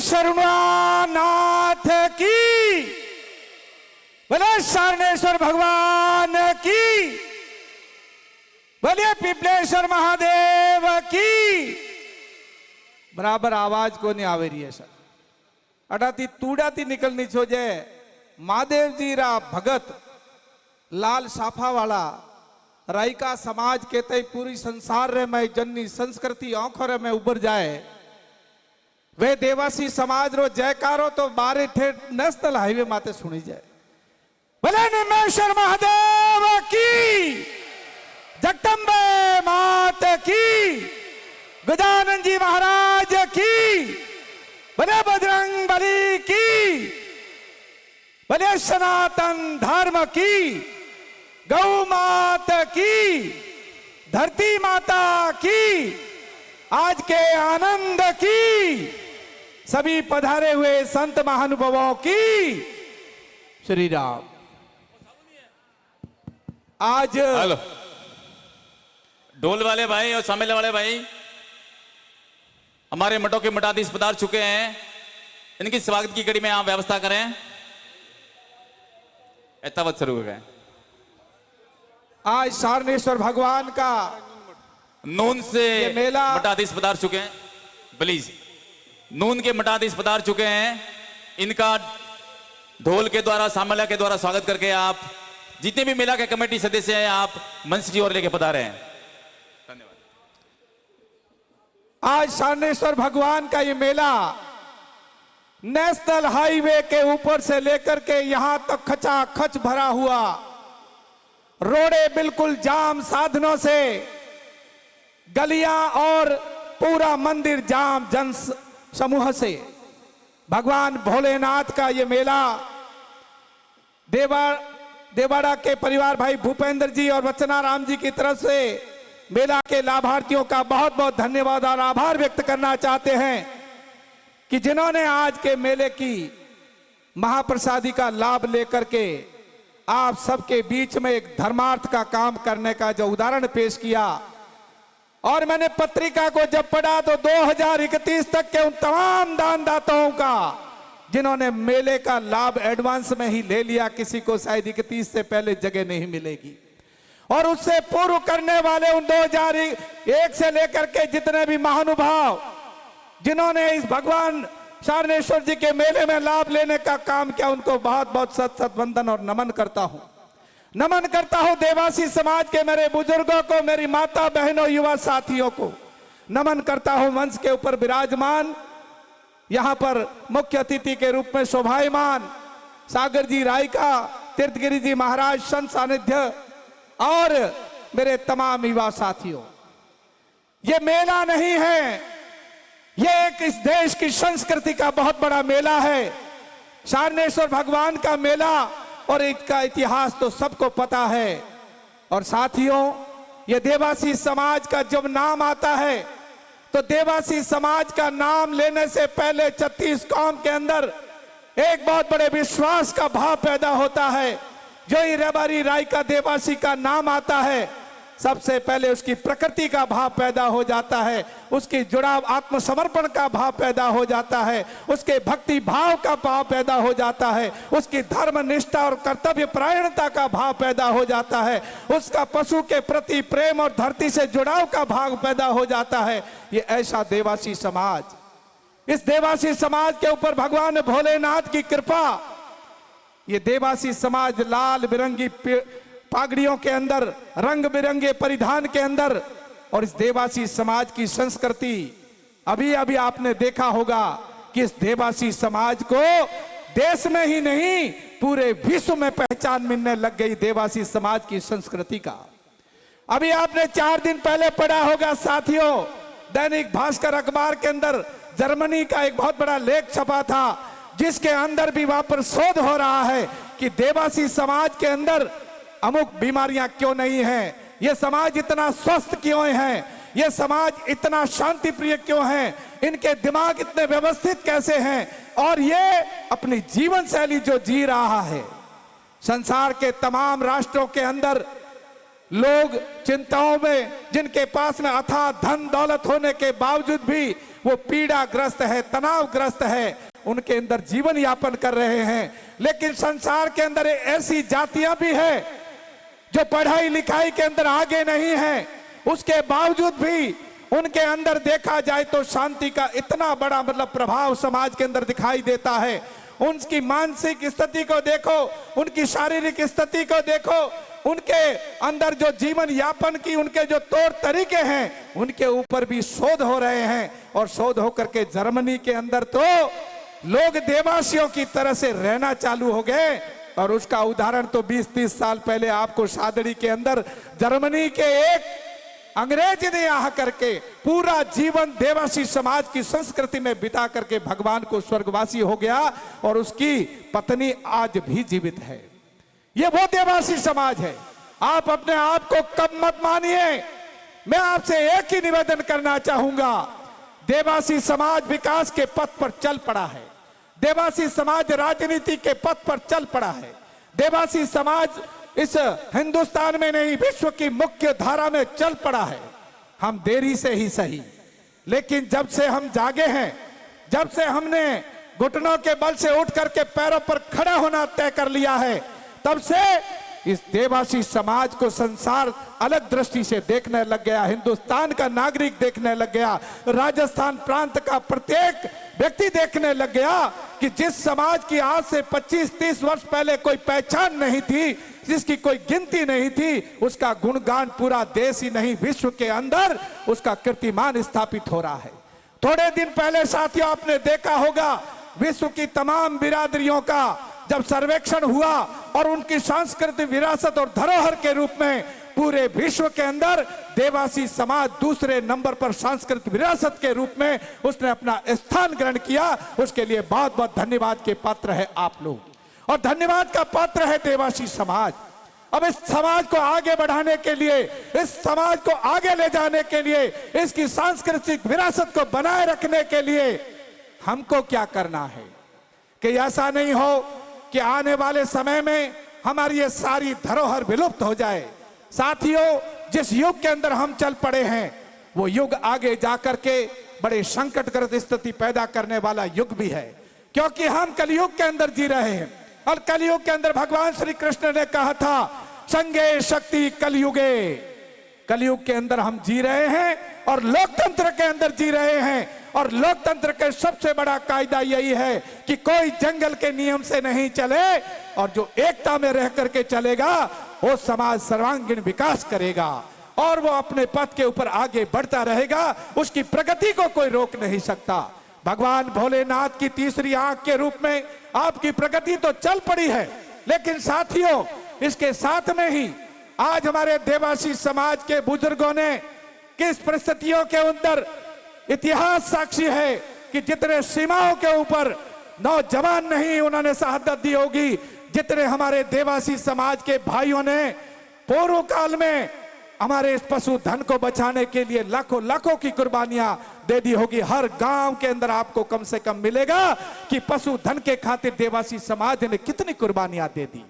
शरणनाथ की, बोले शरणेश्वर भगवान की, बोलिए पिपलेश्वर महादेव की। बराबर आवाज को नहीं आवे रही है सर, अटाती तूड़ाती निकलनी छोजे। महादेव जी रा भगत लाल साफा वाला रायका समाज कहते ही पूरी संसार रे में जननी संस्कृति आंखों रे में उबर जाए। वे देवासी समाज रो जयकारो तो बारे ठेठ नेशनल हाईवे माते सुनी जाए। भले निमेश्वर महादेव की, जगदम्बे मात की, गजानन जी महाराज की, भले बजरंग बली की, भले सनातन धर्म की, गौ माता की, धरती माता की, आज के आनंद की, सभी पधारे हुए संत महानुभावों की श्री राम। आज हेलो ढोल वाले भाई और सामेल वाले भाई हमारे मठों के मठाधीश पधार चुके हैं, इनकी स्वागत की कड़ी में आप व्यवस्था करें। एतावत शुरू हो गए। आज सारणेश्वर भगवान का नून से मेला मठाधीश पधार चुके हैं, प्लीज नून के मठाधीश पधार चुके हैं, इनका ढोल के द्वारा सामला के द्वारा स्वागत करके आप जितने भी मेला के कमेटी सदस्य हैं आप मंच की ओर लेके पधारे हैं। धन्यवाद। आज सारणेश्वर भगवान का ये मेला नेशनल हाईवे के ऊपर से लेकर के यहां तक खचाखच भरा हुआ, रोडे बिल्कुल जाम साधनों से, गलियां और पूरा मंदिर जाम जन समूह से। भगवान भोलेनाथ का ये मेला देवाड़ा के परिवार भाई भूपेंद्र जी और वचनाराम जी की तरफ से मेला के लाभार्थियों का बहुत बहुत धन्यवाद और आभार व्यक्त करना चाहते हैं कि जिन्होंने आज के मेले की महाप्रसादी का लाभ लेकर के आप सबके बीच में एक धर्मार्थ का काम करने का जो उदाहरण पेश किया। और मैंने पत्रिका को जब पढ़ा तो 2031 तक के उन तमाम दानदाताओं का जिन्होंने मेले का लाभ एडवांस में ही ले लिया, किसी को शायद 31 से पहले जगह नहीं मिलेगी। और उससे पूर्व करने वाले उन 2001 से लेकर के जितने भी महानुभाव जिन्होंने इस भगवान सारणेश्वर जी के मेले में लाभ लेने का काम किया, उनको बहुत बहुत सत सत वंदन और नमन करता हूं। नमन करता हूं देवासी समाज के मेरे बुजुर्गों को, मेरी माता बहनों, युवा साथियों को नमन करता हूं। मंच के ऊपर विराजमान, यहां पर मुख्य अतिथि के रूप में शोभायमान सागर जी रायका, तीर्थगिरी जी महाराज संत सानिध्य और मेरे तमाम युवा साथियों, ये मेला नहीं है, ये एक इस देश की संस्कृति का बहुत बड़ा मेला है। सारणेश्वर भगवान का मेला और इसका इतिहास तो सबको पता है। और साथियों, ये देवासी समाज का जब नाम आता है तो देवासी समाज का नाम लेने से पहले 36 कौम के अंदर एक बहुत बड़े विश्वास का भाव पैदा होता है। जो ही रेबारी राय का देवासी का नाम आता है, सबसे पहले उसकी प्रकृति का भाव पैदा हो जाता है, उसकी जुड़ाव आत्मसमर्पण का भाव पैदा हो जाता है, उसके भक्ति भाव का भाव पैदा हो जाता है, उसकी धर्म निष्ठा और कर्तव्य परायणता का भाव पैदा हो जाता है, उसका पशु के प्रति प्रेम और धरती से जुड़ाव का भाव पैदा हो जाता है। ये ऐसा देवासी समाज, इस देवासी समाज के ऊपर भगवान भोलेनाथ की कृपा, ये देवासी समाज लाल बिरंगी पागड़ियों के अंदर, रंग बिरंगे परिधान के अंदर, और इस देवासी समाज की संस्कृति, अभी अभी आपने देखा होगा कि इस देवासी समाज को देश में ही नहीं पूरे विश्व में पहचान मिलने लग गई देवासी समाज की संस्कृति का। अभी आपने 4 दिन पहले पढ़ा होगा साथियों, दैनिक भास्कर अखबार के अंदर जर्मनी का एक बहुत बड़ा लेख छपा था, जिसके अंदर भी वहां पर शोध हो रहा है कि देवासी समाज के अंदर अमुक बीमारियां क्यों नहीं हैं, ये समाज इतना स्वस्थ क्यों है, ये समाज इतना शांति प्रिय क्यों है, इनके दिमाग इतने व्यवस्थित कैसे हैं, और ये अपनी जीवन शैली जो जी रहा है। संसार के तमाम राष्ट्रों के अंदर लोग चिंताओं में, जिनके पास में अथाह धन दौलत होने के बावजूद भी वो पीड़ाग्रस्त है, तनावग्रस्त है, उनके अंदर जीवन यापन कर रहे हैं। लेकिन संसार के अंदर ऐसी जातियां भी है जो पढ़ाई लिखाई के अंदर आगे नहीं है, उसके बावजूद भी उनके अंदर देखा जाए तो शांति का इतना बड़ा प्रभाव समाज के अंदर दिखाई देता है। उनकी मानसिक स्थिति को देखो, उनकी शारीरिक स्थिति को देखो, उनके अंदर जो जीवन यापन की उनके जो तौर तरीके हैं, उनके ऊपर भी शोध हो रहे हैं। और शोध होकर के जर्मनी के अंदर तो लोग देवासियों की तरह से रहना चालू हो गए। और उसका उदाहरण तो 20-30 साल पहले आपको शादड़ी के अंदर जर्मनी के एक अंग्रेज ने यहाँ करके पूरा जीवन देवासी समाज की संस्कृति में बिता करके भगवान को स्वर्गवासी हो गया और उसकी पत्नी आज भी जीवित है। ये वो देवासी समाज है। आप अपने आप को कम मत मानिए। मैं आपसे एक ही निवेदन करना चाहूंगा, देवासी समाज विकास के पथ पर चल पड़ा है। देवासी समाज राजनीति के पथ पर चल पड़ा है। देवासी समाज इस हिंदुस्तान में नहीं, विश्व की मुख्य धारा में चल पड़ा है। हम देरी से ही सही, लेकिन जब से हम जागे हैं, जब से हमने घुटनों के बल से उठ करके पैरों पर खड़ा होना तय कर लिया है, तब से इस देवासी समाज को संसार अलग दृष्टि से देखने लग गया। हिंदुस्तान का नागरिक देखने लग गया। राजस्थान प्रांत का प्रत्येक व्यक्ति देखने लग गया कि जिस समाज की आज से 25-30 वर्ष पहले कोई पहचान नहीं थी, जिसकी कोई गिनती नहीं थी, उसका गुणगान पूरा देश ही नहीं विश्व के अंदर उसका कीर्तिमान स्थापित हो रहा है। थोड़े दिन पहले साथियों आपने देखा होगा, विश्व की तमाम बिरादरियों का जब सर्वेक्षण हुआ और उनकी सांस्कृतिक विरासत और धरोहर के रूप में पूरे विश्व के अंदर देवासी समाज दूसरे नंबर पर सांस्कृतिक विरासत के रूप में उसने अपना स्थान ग्रहण किया। उसके लिए बहुत बहुत धन्यवाद के पात्र है आप लोग, और धन्यवाद का पात्र है देवासी समाज। अब इस समाज को आगे बढ़ाने के लिए, इस समाज को आगे ले जाने के लिए, इसकी सांस्कृतिक विरासत को बनाए रखने के लिए हमको क्या करना है कि ऐसा नहीं हो कि आने वाले समय में हमारी ये सारी धरोहर विलुप्त हो जाए। साथियों, जिस युग के अंदर हम चल पड़े हैं, वो युग आगे जाकर के बड़े संकटग्रस्त स्थिति पैदा करने वाला युग भी है, क्योंकि हम कलयुग के अंदर जी रहे हैं। और कलयुग के अंदर भगवान श्री कृष्ण ने कहा था, संगे शक्ति कलयुगे। कलयुग के अंदर हम जी रहे हैं और लोकतंत्र के अंदर जी रहे हैं। और लोकतंत्र के सबसे बड़ा कायदा यही है कि कोई जंगल के नियम से नहीं चले, और जो एकता में रह करके चलेगा वो समाज सर्वांगीण विकास करेगा और वो अपने पथ के ऊपर आगे बढ़ता रहेगा। उसकी प्रगति को कोई रोक नहीं सकता। भगवान भोलेनाथ की तीसरी आंख के रूप में आपकी प्रगति तो चल पड़ी है, लेकिन साथियों, इसके साथ में ही आज हमारे देवासी समाज के बुजुर्गों ने किस परिस्थितियों के अंदर, इतिहास साक्षी है कि जितने सीमाओं के ऊपर नौजवान नहीं उन्होंने शहादत दी होगी, जितने हमारे देवासी समाज के भाइयों ने पूर्व काल में हमारे इस पशुधन को बचाने के लिए लाखों लाखों की कुर्बानियां दे दी होगी। हर गांव के अंदर आपको कम से कम मिलेगा कि पशुधन के खातिर देवासी समाज ने कितनी कुर्बानियां दे दी।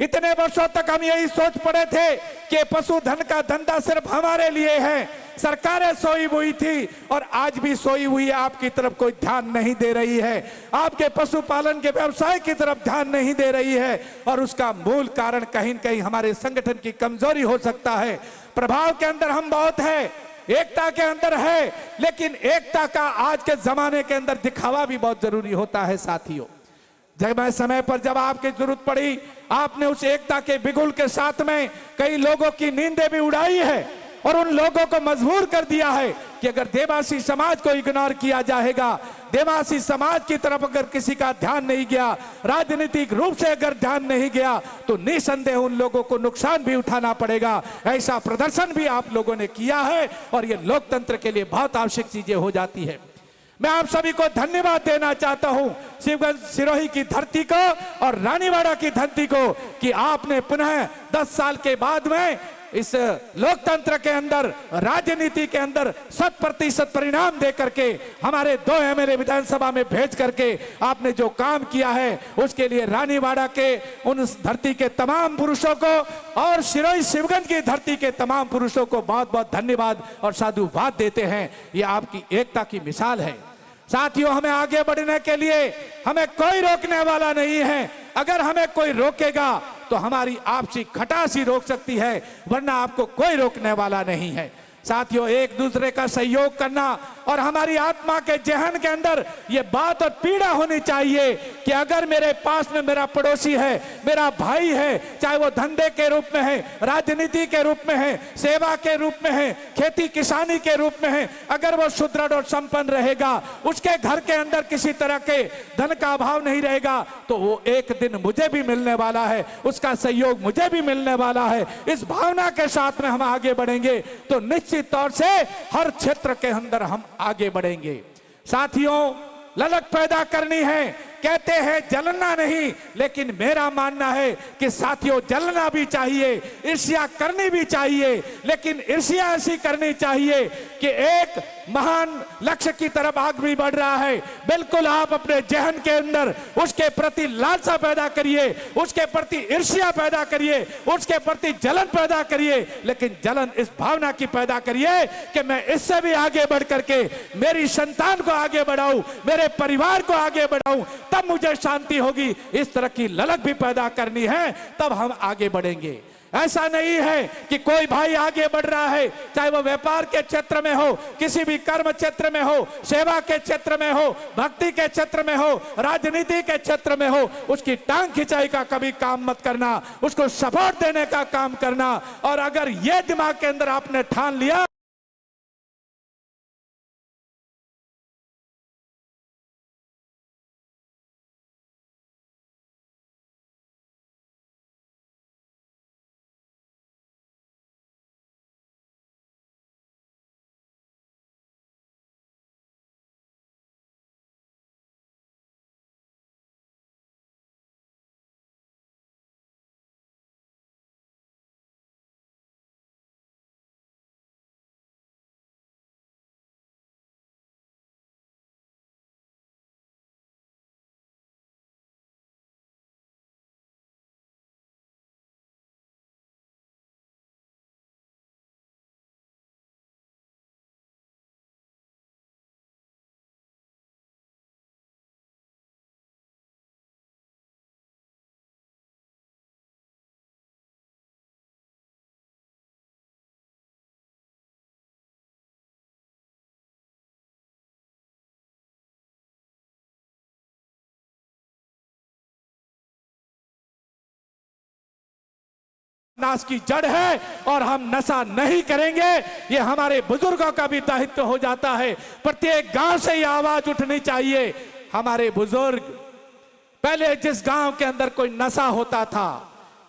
इतने वर्षों तक हम यही सोच पड़े थे कि पशुधन का धंधा सिर्फ हमारे लिए है, सरकारें सोई हुई थी और आज भी सोई हुई है, आपकी तरफ कोई ध्यान नहीं दे रही है, आपके पशुपालन के व्यवसाय की तरफ ध्यान नहीं दे रही है। और उसका मूल कारण कहीं न कहीं हमारे संगठन की कमजोरी हो सकता है। प्रभाव के अंदर हम बहुत है, एकता के अंदर है, लेकिन एकता का आज के जमाने के अंदर दिखावा भी बहुत जरूरी होता है। साथियों, जब समय पर जब आपकी जरूरत पड़ी, आपने उस एकता के बिगुल के साथ में कई लोगों की नींदें भी उड़ाई है और उन लोगों को मजबूर कर दिया है कि अगर देवासी समाज को इग्नोर किया जाएगा, देवासी समाज की तरफ अगर किसी का ध्यान नहीं गया, राजनीतिक रूप से अगर ध्यान नहीं गया, तो निसंदेह उन लोगों को नुकसान भी उठाना पड़ेगा। ऐसा प्रदर्शन भी आप लोगों ने किया है और ये लोकतंत्र के लिए बहुत आवश्यक चीजें हो जाती है। मैं आप सभी को धन्यवाद देना चाहता हूं, शिवगंज सिरोही की धरती को और रानीवाड़ा की धरती को, कि आपने पुनः 10 साल के बाद में इस लोकतंत्र के अंदर, राजनीति के अंदर 100% परिणाम दे करके हमारे 2 एमएलए विधानसभा में भेज करके आपने जो काम किया है, उसके लिए रानीवाड़ा के उन धरती के तमाम पुरुषों को और सिरोही शिवगंज की धरती के तमाम पुरुषों को बहुत बहुत धन्यवाद और साधुवाद देते हैं। ये आपकी एकता की मिसाल है। साथियों, हमें आगे बढ़ने के लिए हमें कोई रोकने वाला नहीं है। अगर हमें कोई रोकेगा तो हमारी आपसी खटास ही रोक सकती है, वरना आपको कोई रोकने वाला नहीं है। साथियों, एक दूसरे का सहयोग करना और हमारी आत्मा के जहन के अंदर ये बात और पीड़ा होनी चाहिए कि अगर मेरे पास में मेरा पड़ोसी है, मेरा भाई है, चाहे वो धंधे के रूप में है, राजनीति के रूप में है, सेवा के रूप में है, खेती किसानी के रूप में है, अगर वो सुदृढ़ और संपन्न रहेगा, उसके घर के अंदर किसी तरह के धन का अभाव नहीं रहेगा, तो वो एक दिन मुझे भी मिलने वाला है, उसका सहयोग मुझे भी मिलने वाला है। इस भावना के साथ में हम आगे बढ़ेंगे तो निश्चित तौर से हर क्षेत्र के अंदर हम आगे बढ़ेंगे। साथियों, ललक पैदा करनी है, कहते हैं जलना नहीं, लेकिन मेरा मानना है कि साथियों जलना भी चाहिए, ईर्ष्या करनी भी चाहिए, लेकिन ईर्ष्या ऐसी करनी चाहिए कि एक महान लक्ष्य की तरफ आगे बढ़ रहा है, बिल्कुल आप अपने जहन के अंदर उसके प्रति लालसा पैदा करिए, उसके प्रति ईर्ष्या पैदा करिए, उसके प्रति जलन पैदा करिए, लेकिन जलन इस भावना की पैदा करिए कि मैं इससे भी आगे बढ़ करके मेरी संतान को आगे बढ़ाऊं, मेरे परिवार को आगे बढ़ाऊं, तब मुझे शांति होगी। इस तरह की ललक भी पैदा करनी है, तब हम आगे बढ़ेंगे। ऐसा नहीं है कि कोई भाई आगे बढ़ रहा है, चाहे वो व्यापार के क्षेत्र में हो, किसी भी कर्म क्षेत्र में हो, सेवा के क्षेत्र में हो, भक्ति के क्षेत्र में हो, राजनीति के क्षेत्र में हो, उसकी टांग खिंचाई का कभी काम मत करना, उसको सपोर्ट देने का काम करना। और अगर ये दिमाग के अंदर आपने ठान लिया नाश की जड़ है और हम नशा नहीं करेंगे, ये हमारे बुजुर्गों का भी दायित्व हो जाता है। प्रत्येक गांव से ये आवाज उठनी चाहिए। हमारे बुजुर्ग पहले जिस गांव के अंदर कोई नशा होता था,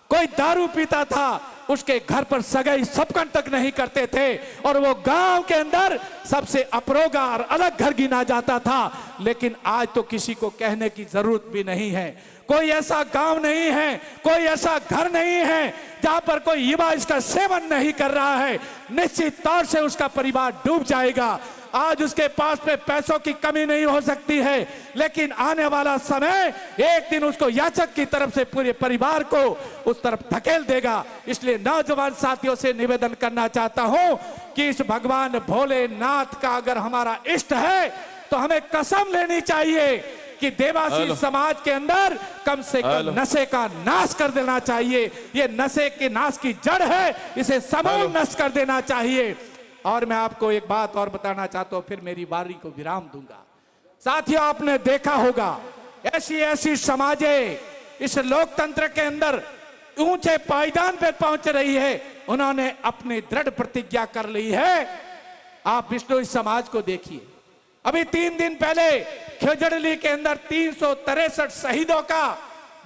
कोई दारू पीता था, उसके घर पर सगाई सबकन तक नहीं करते थे और वो गांव के अंदर सबसे अपरोगा और अलग घर गिना जाता था। लेकिन आज तो किसी को कहने की जरूरत भी नहीं है। कोई ऐसा गांव नहीं है, कोई ऐसा घर नहीं है जहां पर कोई युवा इसका सेवन नहीं कर रहा है। निश्चित तौर से उसका परिवार डूब जाएगा। आज उसके पास में पैसों की कमी नहीं हो सकती है, लेकिन आने वाला समय एक दिन उसको याचक की तरफ से पूरे परिवार को उस तरफ धकेल देगा। इसलिए नौजवान साथियों से निवेदन करना चाहता हूं कि इस भगवान भोलेनाथ का अगर हमारा इष्ट है तो हमें कसम लेनी चाहिए कि देवासी समाज के अंदर कम से कम नशे का नाश कर देना चाहिए। ये नशे के नाश की जड़ है, इसे समूल नष्ट कर देना चाहिए। और मैं आपको एक बात और बताना चाहता हूं, फिर मेरी बारी को विराम दूंगा। साथियों, आपने देखा होगा ऐसी ऐसी समाजें इस लोकतंत्र के अंदर ऊंचे पायदान पर पहुंच रही है, उन्होंने अपनी दृढ़ प्रतिज्ञा कर ली है। आप बिश्नोई समाज को देखिए, अभी 3 दिन पहले खेजड़ी के अंदर 363 शहीदों का,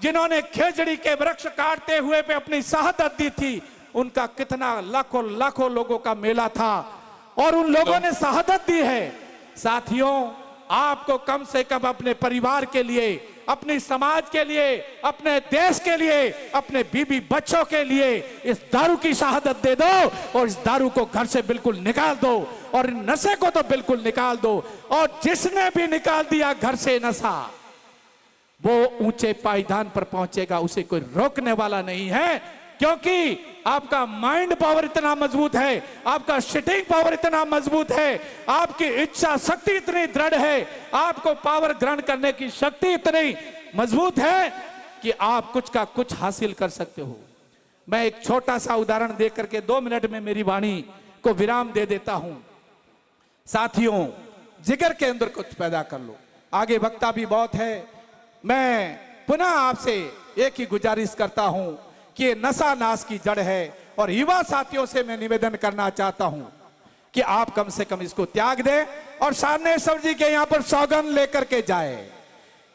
जिन्होंने खेजड़ी के वृक्ष काटते हुए पे अपनी शहादत दी थी, उनका कितना लाखों लाखों लोगों का मेला था और उन लोगों ने शहादत दी है। साथियों, आपको कम से कम अपने परिवार के लिए, अपनी समाज के लिए, अपने देश के लिए, अपने बीबी बच्चों के लिए इस दारू की शहादत दे दो और इस दारू को घर से बिल्कुल निकाल दो और नशे को तो बिल्कुल निकाल दो। और जिसने भी निकाल दिया घर से नशा, वो ऊंचे पायदान पर पहुंचेगा, उसे कोई रोकने वाला नहीं है। क्योंकि आपका माइंड पावर इतना मजबूत है, आपका सिटिंग पावर इतना मजबूत है, आपकी इच्छा शक्ति इतनी दृढ़ है, आपको पावर ग्रहण करने की शक्ति इतनी मजबूत है कि आप कुछ का कुछ हासिल कर सकते हो। मैं एक छोटा सा उदाहरण दे करके 2 मिनट में मेरी वाणी को विराम दे देता हूं। साथियों, जिगर के अंदर कुछ पैदा कर लो। आगे वक्ता भी बहुत है। मैं पुनः आपसे एक ही गुजारिश करता हूं कि ये नशा नाश की जड़ है और युवा साथियों से मैं निवेदन करना चाहता हूं कि आप कम से कम इसको त्याग दें और सामनेश्वर जी के यहां पर सौगंध लेकर के जाए।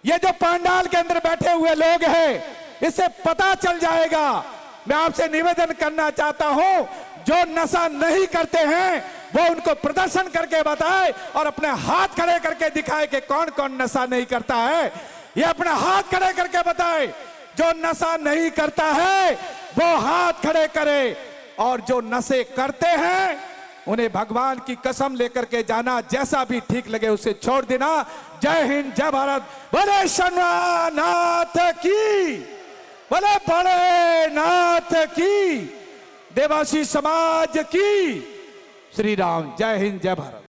ये जो पंडाल के अंदर बैठे हुए लोग हैं, इससे पता चल जाएगा। मैं आपसे निवेदन करना चाहता हूं, जो नशा नहीं करते हैं वो उनको प्रदर्शन करके बताए और अपने हाथ खड़े करके दिखाए कि कौन कौन नशा नहीं करता है। ये अपने हाथ खड़े करके बताए। जो नशा नहीं करता है वो हाथ खड़े करे और जो नशे करते हैं उन्हें भगवान की कसम लेकर के जाना, जैसा भी ठीक लगे उसे छोड़ देना। जय हिंद, जय भारत। बोले शंभुनाथ की, बोले भोलेनाथ की, देवासी समाज की। श्री राम। जय हिंद, जय भारत।